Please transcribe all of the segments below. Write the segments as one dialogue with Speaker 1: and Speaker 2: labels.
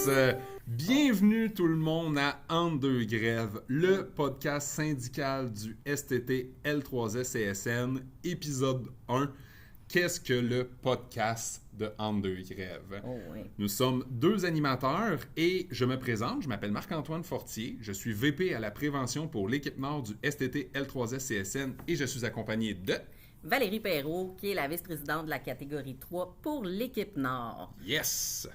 Speaker 1: Yes! Bienvenue tout le monde à Entre deux grèves, le podcast syndical du STT L3S-CSN, épisode 1. Qu'est-ce que le podcast de Entre deux grèves?
Speaker 2: Oh oui.
Speaker 1: Nous sommes deux animateurs et je me présente, je m'appelle Marc-Antoine Fortier, je suis VP à la prévention pour l'équipe Nord du STT L3S-CSN et je suis accompagné de...
Speaker 2: Valérie Perrault, qui est la vice-présidente de la catégorie 3 pour l'équipe Nord.
Speaker 1: Yes!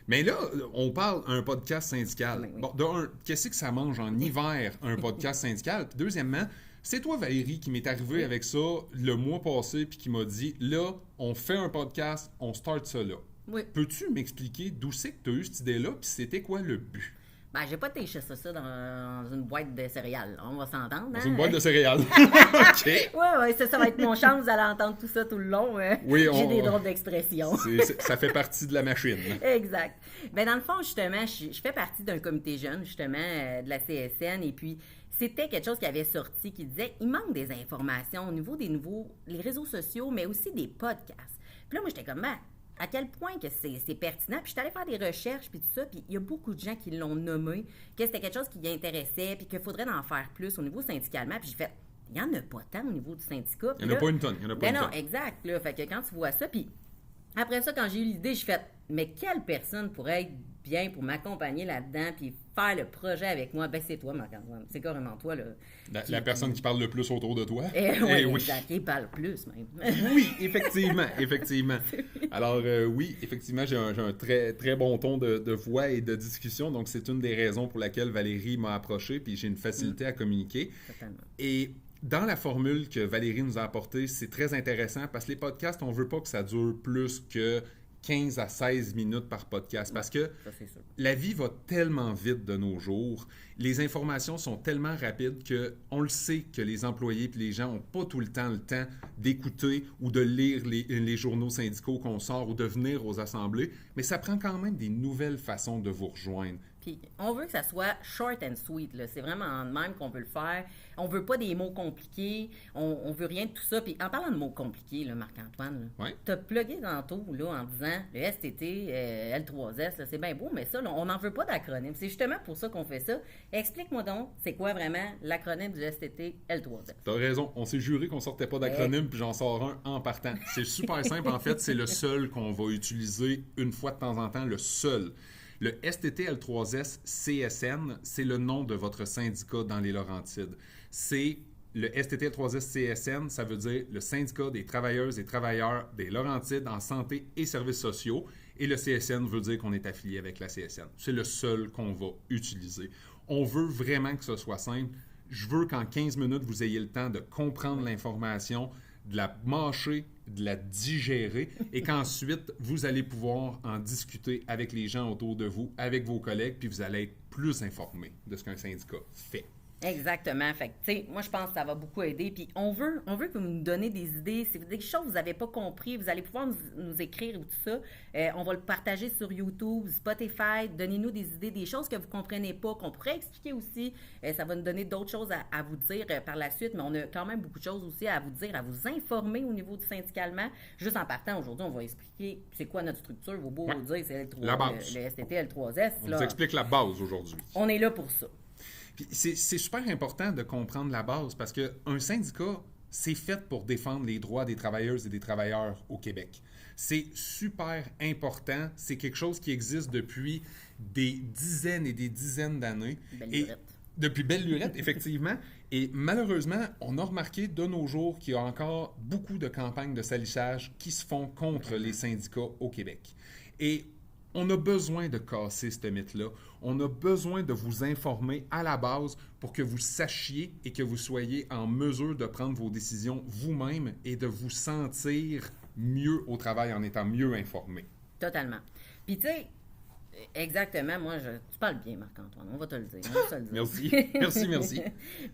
Speaker 1: Mais là, on parle d'un podcast syndical.
Speaker 2: Oui.
Speaker 1: Bon, d'un, qu'est-ce que ça mange en hiver, un podcast syndical? Puis deuxièmement, c'est toi, Valérie, qui m'est arrivé avec ça le mois passé puis qui m'a dit, là, on fait un podcast, on start ça là.
Speaker 2: Oui.
Speaker 1: Peux-tu m'expliquer d'où c'est que tu as eu cette idée-là puis c'était quoi le but?
Speaker 2: Ben, j'ai pas téché ça dans une boîte de céréales. On va s'entendre, hein?
Speaker 1: C'est une boîte de céréales. OK.
Speaker 2: Oui, ça va être mon chance, vous allez entendre tout ça tout le long.
Speaker 1: Oui,
Speaker 2: J'ai des drôles d'expressions.
Speaker 1: Ça fait partie de la machine.
Speaker 2: Exact. Ben, dans le fond, justement, je fais partie d'un comité jeune, justement, de la CSN, et puis c'était quelque chose qui avait sorti qui disait il manque des informations au niveau des les réseaux sociaux, mais aussi des podcasts. Puis là, moi, j'étais comme, à quel point que c'est pertinent. Puis je suis allée faire des recherches, puis tout ça, puis il y a beaucoup de gens qui l'ont nommé, que c'était quelque chose qui les intéressait, puis qu'il faudrait en faire plus au niveau syndicalement. Puis j'ai fait, il n'y en a pas tant au niveau du syndicat.
Speaker 1: Il n'y en a pas une tonne.
Speaker 2: Non, exact. Là, fait que quand tu vois ça, puis après ça, quand j'ai eu l'idée, j'ai fait, mais quelle personne pourrait être bien pour m'accompagner là-dedans, puis faire le projet avec moi? Ben, c'est toi, Marc-Antoine. C'est carrément toi, là.
Speaker 1: La personne qui parle le plus autour de toi?
Speaker 2: Oui, exact. Qui parle plus, même.
Speaker 1: Oui, effectivement. Alors, oui, effectivement, j'ai un très, très bon ton de voix et de discussion, donc c'est une des raisons pour laquelle Valérie m'a approché, puis j'ai une facilité à communiquer.
Speaker 2: Totalement.
Speaker 1: Et dans la formule que Valérie nous a apportée, c'est très intéressant, parce que les podcasts, on ne veut pas que ça dure plus que 15 à 16 minutes par podcast, parce que
Speaker 2: Ça, c'est sûr.
Speaker 1: la vie va tellement vite de nos jours, les informations sont tellement rapides qu'on le sait que les employés et les gens n'ont pas tout le temps d'écouter ou de lire les journaux syndicaux qu'on sort ou de venir aux assemblées, mais ça prend quand même des nouvelles façons de vous rejoindre.
Speaker 2: Puis, on veut que ça soit short and sweet, là. C'est vraiment de même qu'on veut le faire. On veut pas des mots compliqués. On veut rien de tout ça. Puis, en parlant de mots compliqués, là, Marc-Antoine,
Speaker 1: Ouais.
Speaker 2: t'as plugué tantôt, là, en disant le STT, L3S, là, c'est bien beau, mais ça, là, on n'en veut pas d'acronyme. C'est justement pour ça qu'on fait ça. Explique-moi donc, c'est quoi vraiment l'acronyme du STT L3S?
Speaker 1: T'as raison, on s'est juré qu'on sortait pas d'acronyme, puis j'en sors un en partant. C'est super simple, en fait, c'est le seul qu'on va utiliser une fois de temps en temps, le seul. Le STT L3S CSN, c'est le nom de votre syndicat dans les Laurentides. C'est le STT L3S CSN, ça veut dire le syndicat des travailleuses et travailleurs des Laurentides en santé et services sociaux. Et le CSN veut dire qu'on est affilié avec la CSN. C'est le seul qu'on va utiliser. On veut vraiment que ce soit simple. Je veux qu'en 15 minutes, vous ayez le temps de comprendre l'information, de la mâcher, de la digérer et qu'ensuite, vous allez pouvoir en discuter avec les gens autour de vous, avec vos collègues, puis vous allez être plus informés de ce qu'un syndicat fait.
Speaker 2: Exactement. Fait que, tu sais, moi, je pense que ça va beaucoup aider. Puis, on veut que vous nous donnez des idées. Si vous avez des choses que vous n'avez pas compris, vous allez pouvoir nous écrire ou tout ça. On va le partager sur YouTube, Spotify. Donnez-nous des idées, des choses que vous ne comprenez pas, qu'on pourrait expliquer aussi. Ça va nous donner d'autres choses à vous dire par la suite. Mais on a quand même beaucoup de choses aussi à vous dire, à vous informer au niveau du syndicalement. Juste en partant, aujourd'hui, on va expliquer c'est quoi notre structure. Vos beaux dire, c'est
Speaker 1: La base.
Speaker 2: le STT L3S.
Speaker 1: On vous explique la base aujourd'hui.
Speaker 2: On est là pour ça.
Speaker 1: Puis c'est super important de comprendre la base parce qu'un syndicat, c'est fait pour défendre les droits des travailleuses et des travailleurs au Québec. C'est super important. C'est quelque chose qui existe depuis des dizaines et des dizaines d'années. Depuis belle lurette, effectivement. Et malheureusement, on a remarqué de nos jours qu'il y a encore beaucoup de campagnes de salissage qui se font contre les syndicats au Québec. Et on a besoin de casser ce mythe-là. On a besoin de vous informer à la base pour que vous sachiez et que vous soyez en mesure de prendre vos décisions vous-même et de vous sentir mieux au travail en étant mieux informé.
Speaker 2: Totalement. Puis tu sais, exactement, tu parles bien, Marc-Antoine, on va te le dire. On va te le dire.
Speaker 1: Merci.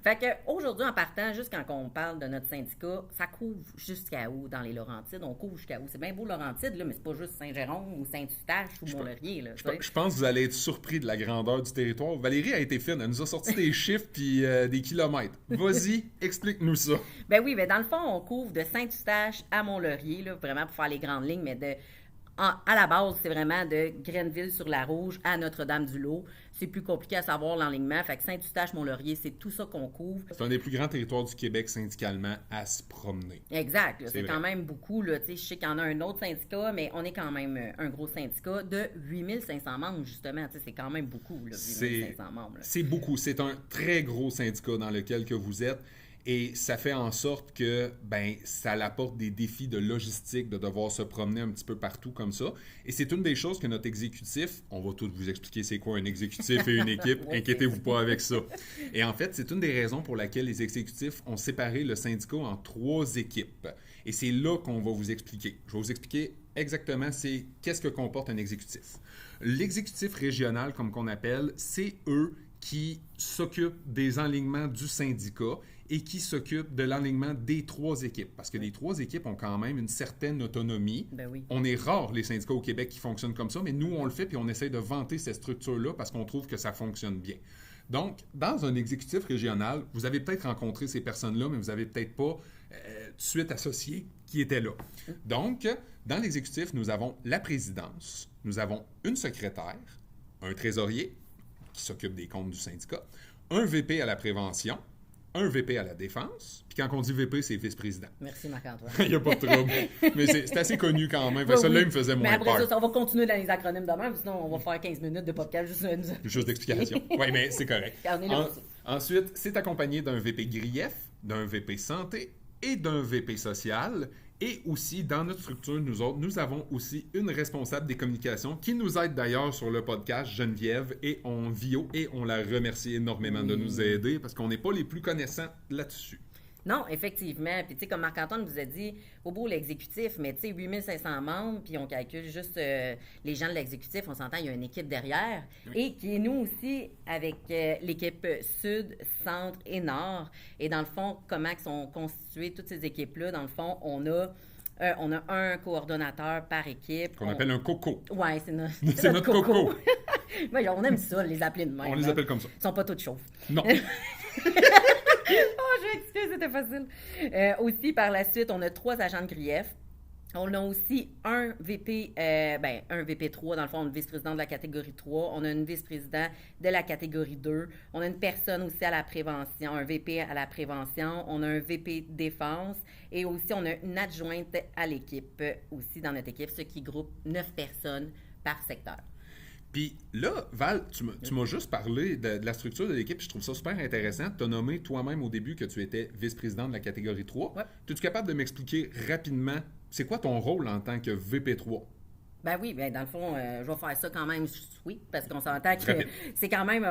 Speaker 2: Fait que aujourd'hui, en partant, juste quand on parle de notre syndicat, ça couvre jusqu'à où dans les Laurentides? On couvre jusqu'à où? C'est bien beau Laurentides, là, mais c'est pas juste Saint-Jérôme ou Saint-Eustache ou Mont-Laurier. Là,
Speaker 1: je pense que vous allez être surpris de la grandeur du territoire. Valérie a été fine, elle nous a sorti des chiffres puis des kilomètres. Vas-y, explique-nous ça.
Speaker 2: Ben oui, dans le fond, on couvre de Saint-Eustache à Mont-Laurier, là, vraiment pour faire les grandes lignes, mais à la base, c'est vraiment de Grenville-sur-la-Rouge à Notre-Dame-du-Lot. C'est plus compliqué à savoir l'enlignement. Fait que Saint-Eustache, Mont-Laurier, c'est tout ça qu'on couvre.
Speaker 1: C'est un des plus grands territoires du Québec syndicalement à se promener.
Speaker 2: Exact. Là, c'est quand même beaucoup. Là, je sais qu'il y en a un autre syndicat, mais on est quand même un gros syndicat de 8500 membres, justement. C'est quand même beaucoup, là, 8500 membres. Là.
Speaker 1: C'est beaucoup. C'est un très gros syndicat dans lequel que vous êtes. Et ça fait en sorte que ça apporte des défis de logistique, de devoir se promener un petit peu partout comme ça. Et c'est une des choses que notre exécutif, on va tout vous expliquer c'est quoi un exécutif et une équipe, inquiétez-vous pas avec ça. Et en fait, c'est une des raisons pour laquelle les exécutifs ont séparé le syndicat en 3 équipes. Et c'est là qu'on va vous expliquer. Je vais vous expliquer exactement qu'est-ce que comporte un exécutif. L'exécutif régional, comme qu'on appelle, c'est eux qui s'occupent des enlignements du syndicat et qui s'occupent de l'enlignement des 3 équipes. Parce que les 3 équipes ont quand même une certaine autonomie.
Speaker 2: Ben oui.
Speaker 1: On est rare, les syndicats au Québec, qui fonctionnent comme ça, mais nous, on le fait puis on essaie de vanter cette structure-là parce qu'on trouve que ça fonctionne bien. Donc, dans un exécutif régional, vous avez peut-être rencontré ces personnes-là, mais vous n'avez peut-être pas tout de suite associé qui étaient là. Donc, dans l'exécutif, nous avons la présidence, nous avons une secrétaire, un trésorier qui s'occupe des comptes du syndicat, un VP à la prévention, un VP à la défense, puis quand on dit VP, c'est vice-président.
Speaker 2: Merci Marc-Antoine.
Speaker 1: Il n'y a pas de trouble. Mais c'est assez connu quand même. Celui-là, il me faisait moins peur.
Speaker 2: Après ça, on va continuer dans les acronymes demain, sinon on va faire 15 minutes de podcast
Speaker 1: juste d'explication. Oui, mais c'est correct. Ensuite, c'est accompagné d'un VP grief, d'un VP santé et d'un VP social. Et aussi, dans notre structure, nous avons aussi une responsable des communications qui nous aide d'ailleurs sur le podcast, Geneviève, et on la remercie énormément de nous aider parce qu'on n'est pas les plus connaissants là-dessus.
Speaker 2: Non, effectivement. Puis, tu sais, comme Marc-Antoine vous a dit, au beau l'exécutif, mais tu sais, 8500 membres, puis on calcule juste les gens de l'exécutif, on s'entend, il y a une équipe derrière. Oui. Et qui est nous aussi avec l'équipe Sud, Centre et Nord. Et dans le fond, comment sont constituées toutes ces équipes-là? Dans le fond, on a un coordonnateur par équipe.
Speaker 1: Qu'on appelle un coco.
Speaker 2: Oui, c'est notre coco. On aime ça, les appeler de même.
Speaker 1: On les appelle comme ça.
Speaker 2: Ils sont pas tous chauves.
Speaker 1: Non.
Speaker 2: Oh, je m'excuse, c'était facile. Aussi, par la suite, on a 3 agents de grief. On a aussi un VP, un VP3, dans le fond, un vice-président de la catégorie 3. On a une vice-président de la catégorie 2. On a une personne aussi à la prévention, un VP à la prévention. On a un VP défense. Et aussi, on a une adjointe à l'équipe, aussi dans notre équipe, ce qui groupe 9 personnes par secteur.
Speaker 1: Puis là, Val, tu m'as juste parlé de la structure de l'équipe. Je trouve ça super intéressant. Tu as nommé toi-même au début que tu étais vice-président de la catégorie 3. Ouais. Es-tu capable de m'expliquer rapidement, c'est quoi ton rôle en tant que VP3?
Speaker 2: Ben oui, dans le fond, je vais faire ça quand même, oui, parce qu'on s'entend que c'est quand même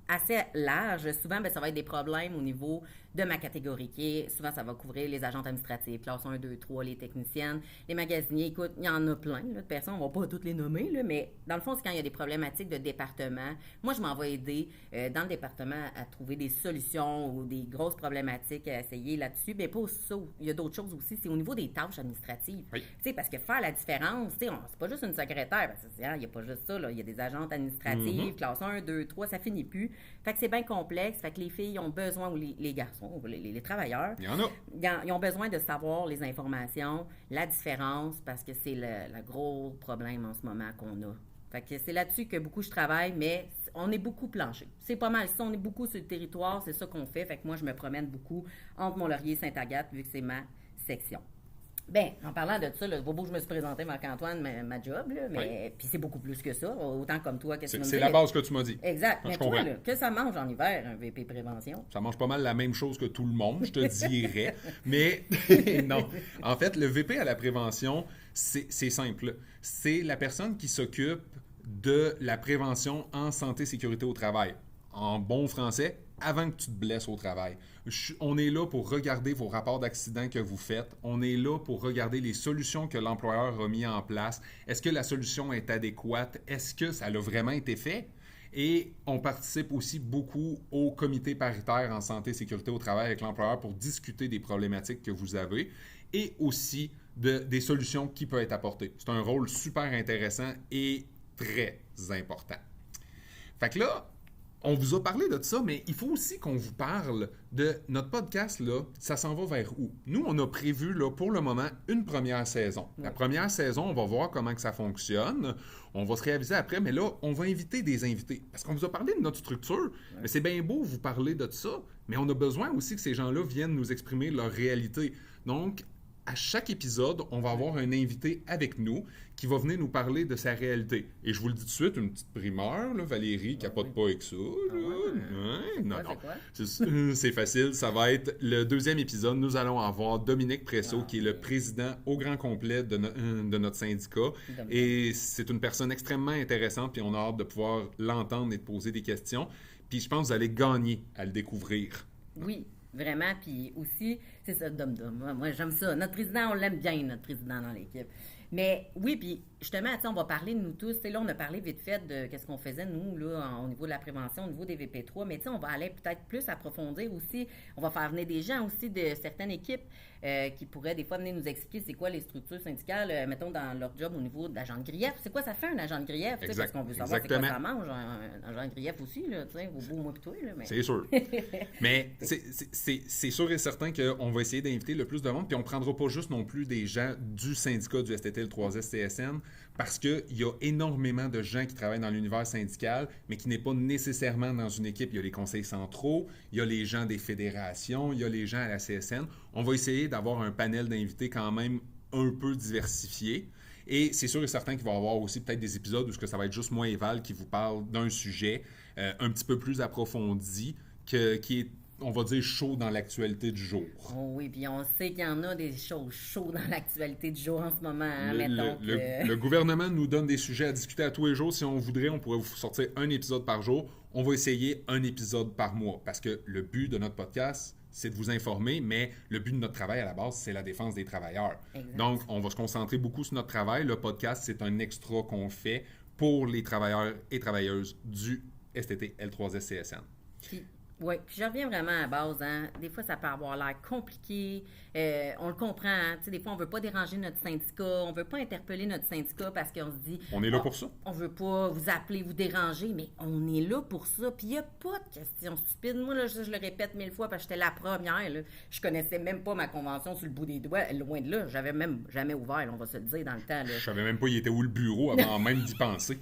Speaker 2: assez large. Souvent, ça va être des problèmes au niveau de ma catégorie, souvent, ça va couvrir les agents administratifs, classe 1, 2, 3, les techniciennes, les magasiniers. Écoute, il y en a plein là, de personnes, on ne va pas toutes les nommer, là, mais dans le fond, c'est quand il y a des problématiques de département. Moi, je m'en vais aider dans le département à trouver des solutions ou des grosses problématiques à essayer là-dessus. Mais pas ça, il y a d'autres choses aussi, c'est au niveau des tâches administratives. Oui. Parce que faire la différence, c'est pas juste une secrétaire, parce qu'il n'y a pas juste ça, là, il y a des agentes administratives, classe 1, 2, 3, ça finit plus. Fait que c'est bien complexe, fait que les filles ont besoin, ou les garçons, les travailleurs,
Speaker 1: il y en a.
Speaker 2: Ils ont besoin de savoir les informations, la différence, parce que c'est le gros problème en ce moment qu'on a. Fait que c'est là-dessus que beaucoup je travaille, mais on est beaucoup planché. C'est pas mal ça, on est beaucoup sur le territoire, c'est ça qu'on fait. Fait que moi, je me promène beaucoup entre Mont-Laurier et Sainte-Agathe, vu que c'est ma section. En parlant de ça, Bobo, je me suis présenté, Marc-Antoine, ma job, là, mais puis c'est beaucoup plus que ça, autant comme toi.
Speaker 1: C'est la base que tu m'as dit.
Speaker 2: Exact. Mais toi, là, que ça mange en hiver, un VP prévention?
Speaker 1: Ça mange pas mal la même chose que tout le monde, je te dirais. Mais non. En fait, le VP à la prévention, c'est simple. C'est la personne qui s'occupe de la prévention en santé et sécurité au travail. En bon français, avant que tu te blesses au travail. On est là pour regarder vos rapports d'accident que vous faites. On est là pour regarder les solutions que l'employeur a mis en place. Est-ce que la solution est adéquate? Est-ce que ça a vraiment été fait? Et on participe aussi beaucoup au comité paritaire en santé et sécurité au travail avec l'employeur pour discuter des problématiques que vous avez et aussi des solutions qui peuvent être apportées. C'est un rôle super intéressant et très important. Fait que là, On vous a parlé de ça, mais il faut aussi qu'on vous parle de notre podcast, là, ça s'en va vers où? Nous, on a prévu, là, pour le moment, une première saison. La première saison, on va voir comment que ça fonctionne. On va se réaviser après, mais là, on va inviter des invités. Parce qu'on vous a parlé de notre structure, mais c'est bien beau vous parler de ça, mais on a besoin aussi que ces gens-là viennent nous exprimer leur réalité. Donc, à chaque épisode, on va avoir un invité avec nous qui va venir nous parler de sa réalité. Et je vous le dis tout de suite, une petite primeur, là, Valérie, capote pas avec ça. Non. C'est facile. Ça va être le deuxième épisode. Nous allons avoir Dominique Presso, qui est le président au grand complet de notre syndicat. Et c'est une personne extrêmement intéressante, puis on a hâte de pouvoir l'entendre et de poser des questions. Puis je pense que vous allez gagner à le découvrir.
Speaker 2: Oui. Vraiment, puis aussi, c'est ça, Dom. Moi, j'aime ça. Notre président, on l'aime bien, notre président dans l'équipe. Mais oui, puis justement, on va parler de nous tous. Là, on a parlé vite fait de qu'est-ce qu'on faisait, nous, là, au niveau de la prévention, au niveau des VP3. Mais on va aller peut-être plus approfondir aussi. On va faire venir des gens aussi de certaines équipes qui pourraient des fois venir nous expliquer c'est quoi les structures syndicales, mettons, dans leur job au niveau de l'agent de grief. C'est quoi ça fait, un agent de grief? Parce qu'on veut savoir c'est quoi ça mange, un agent de grief aussi, là, vos beaux moi pis toi. Là, mais...
Speaker 1: C'est sûr. Mais c'est sûr et certain qu'on va essayer d'inviter le plus de monde, puis on ne prendra pas juste non plus des gens du syndicat du STT, le 3S-CSN, parce qu'il y a énormément de gens qui travaillent dans l'univers syndical, mais qui n'est pas nécessairement dans une équipe. Il y a les conseils centraux, il y a les gens des fédérations, il y a les gens à la CSN. On va essayer d'avoir un panel d'invités quand même un peu diversifié. Et c'est sûr et certain qu'il va y avoir aussi peut-être des épisodes où ça va être juste moi et Val qui vous parle d'un sujet un petit peu plus approfondi, qui est, on va dire, chaud dans l'actualité du jour.
Speaker 2: Oh oui, puis on sait qu'il y en a des choses chaudes dans l'actualité du jour en ce moment.
Speaker 1: Le gouvernement nous donne des sujets à discuter à tous les jours. Si on voudrait, on pourrait vous sortir un épisode par jour. On va essayer un épisode par mois parce que le but de notre podcast, c'est de vous informer, mais le but de notre travail à la base, c'est la défense des travailleurs.
Speaker 2: Exact.
Speaker 1: Donc, on va se concentrer beaucoup sur notre travail. Le podcast, c'est un extra qu'on pour les travailleurs et travailleuses du STT L3S-CSN.
Speaker 2: Oui, puis je reviens vraiment à la base. Des fois, ça peut avoir l'air compliqué. On le comprend. Des fois, on ne veut pas déranger notre syndicat. On ne veut pas interpeller notre syndicat parce qu'on se dit...
Speaker 1: On est là pour ça.
Speaker 2: On ne veut pas vous appeler, vous déranger, mais on est là pour ça. Puis il n'y a pas de questions stupides. Moi, là, je le répète 1000 fois parce que j'étais la première. Là. Je connaissais même pas ma convention sur le bout des doigts. Loin de là, j'avais même jamais ouvert, là, on va se le dire dans le temps. Là.
Speaker 1: Je savais même pas il était où le bureau avant même d'y penser.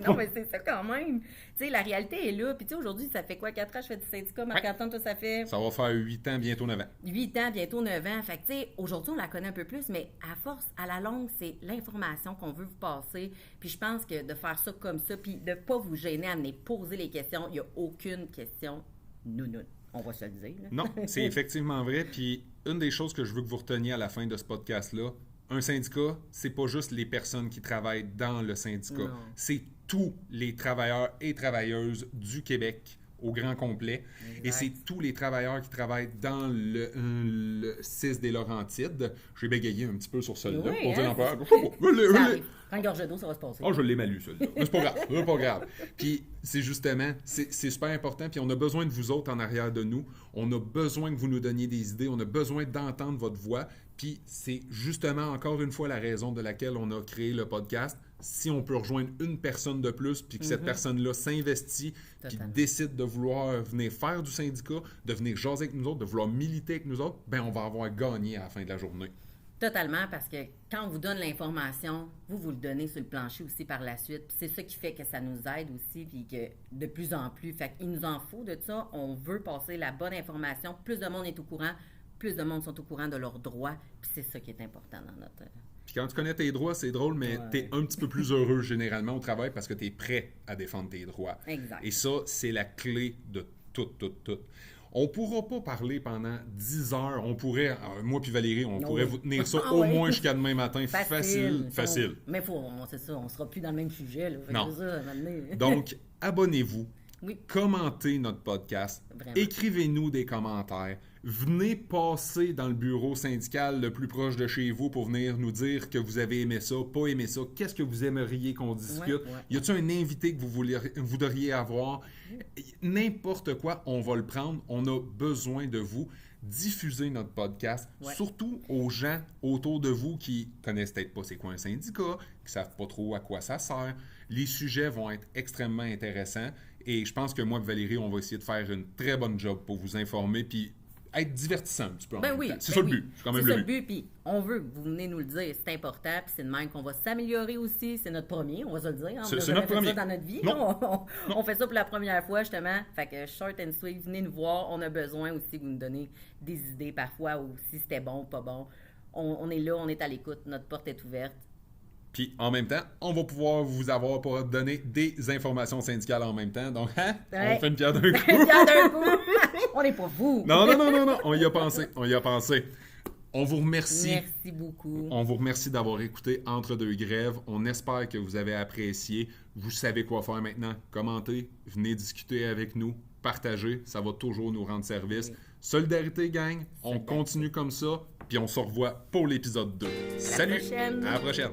Speaker 2: Non, mais c'est ça quand même. La réalité est là. Puis aujourd'hui, ça fait quoi? 4 ans que je fais du syndicat? Marc-Antoine, toi, ça fait...
Speaker 1: Ça va faire 8 ans, bientôt 9 ans.
Speaker 2: 8 ans, bientôt 9 ans. Fait que, tu sais, aujourd'hui, on la connaît un peu plus, mais à force, à la longue, c'est l'information qu'on veut vous passer. Puis je pense que de faire ça comme ça, puis de ne pas vous gêner à venir poser les questions, il n'y a aucune question nounoune. On va se le dire. Là.
Speaker 1: Non, c'est effectivement vrai. Puis une des choses que je veux que vous reteniez à la fin de ce podcast-là, un syndicat, c'est pas juste les personnes qui travaillent dans le syndicat.
Speaker 2: Non.
Speaker 1: C'est tous les travailleurs et travailleuses du Québec au grand complet.
Speaker 2: Exact.
Speaker 1: Et c'est tous les travailleurs qui travaillent dans le 6 des Laurentides. J'ai bégayé un petit peu sur celui-là pour dire l'employeur.
Speaker 2: Ça arrive. Prends une gorge d'eau, ça va se passer.
Speaker 1: Oh, je l'ai mal lu, celui-là. Mais c'est pas grave. C'est pas grave. Puis c'est justement, c'est super important. Puis on a besoin de vous autres en arrière de nous. On a besoin que vous nous donniez des idées. On a besoin d'entendre votre voix. Puis c'est justement, encore une fois, la raison de laquelle on a créé le podcast. Si on peut rejoindre une personne de plus, puis que cette personne-là s'investit, puis décide de vouloir venir faire du syndicat, de venir jaser avec nous autres, de vouloir militer avec nous autres, ben on va avoir gagné à la fin de la journée.
Speaker 2: Totalement, parce que quand on vous donne l'information, vous le donnez sur le plancher aussi par la suite. Puis c'est ça qui fait que ça nous aide aussi, puis que de plus en plus. Fait qu'il nous en faut de ça. On veut passer la bonne information. Plus de monde est au courant, plus de monde sont au courant de leurs droits. Puis c'est ça qui est important dans notre...
Speaker 1: Puis quand tu connais tes droits, c'est drôle, mais t'es un petit peu plus heureux généralement au travail parce que t'es prêt à défendre tes droits.
Speaker 2: Exact.
Speaker 1: Et ça, c'est la clé de tout. On ne pourra pas parler pendant 10 heures. On pourrait, moi puis Valérie, on pourrait vous tenir ça au moins jusqu'à demain matin. Facile.
Speaker 2: Mais c'est ça, on ne sera plus dans le même sujet. Là.
Speaker 1: Non.
Speaker 2: Ça,
Speaker 1: donc, abonnez-vous.
Speaker 2: Oui.
Speaker 1: Commentez notre podcast.
Speaker 2: Vraiment.
Speaker 1: Écrivez-nous des commentaires. Venez passer dans le bureau syndical le plus proche de chez vous pour venir nous dire que vous avez aimé ça, pas aimé ça. Qu'est-ce que vous aimeriez qu'on discute? Y a-t-il un invité que vous voudriez avoir? N'importe quoi, on va le prendre. On a besoin de vous. diffusez notre podcast,
Speaker 2: Ouais.
Speaker 1: surtout aux gens autour de vous qui connaissent peut-être pas c'est quoi un syndicat, qui savent pas trop à quoi ça sert. Les sujets vont être extrêmement intéressants et je pense que moi et Valérie, on va essayer de faire une très bonne job pour vous informer puis être divertissant un petit peu en
Speaker 2: Ben
Speaker 1: même
Speaker 2: oui,
Speaker 1: temps. C'est
Speaker 2: ben
Speaker 1: ça le
Speaker 2: oui.
Speaker 1: but. C'est quand même
Speaker 2: C'est ça
Speaker 1: le
Speaker 2: le but, puis on veut que vous venez nous le dire, c'est important, puis c'est de même qu'on va s'améliorer aussi. C'est notre premier, on va se le dire. Hein.
Speaker 1: C'est
Speaker 2: On a
Speaker 1: notre
Speaker 2: jamais fait
Speaker 1: premier.
Speaker 2: ça dans notre vie.
Speaker 1: Non.
Speaker 2: On fait ça pour la première fois, justement. Fait que short and sweet, venez nous voir. On a besoin aussi que vous nous donnez des idées parfois, ou si c'était bon ou pas bon. On est là, on est à l'écoute, notre porte est ouverte.
Speaker 1: Puis en même temps, on va pouvoir vous avoir pour donner des informations syndicales en même temps. Donc, hein,
Speaker 2: Ouais.
Speaker 1: on fait une pierre d'un coup.
Speaker 2: Bien d'un coup, on n'est pas vous.
Speaker 1: Non, on y a pensé, On vous remercie.
Speaker 2: Merci beaucoup.
Speaker 1: On vous remercie d'avoir écouté Entre deux grèves. On espère que vous avez apprécié. Vous savez quoi faire maintenant. Commentez, venez discuter avec nous, partagez, ça va toujours nous rendre service.
Speaker 2: Oui.
Speaker 1: Solidarité, gang. On
Speaker 2: Solidarité.
Speaker 1: continue comme ça, puis on se revoit pour l'épisode 2. Salut!
Speaker 2: prochaine.
Speaker 1: À la prochaine!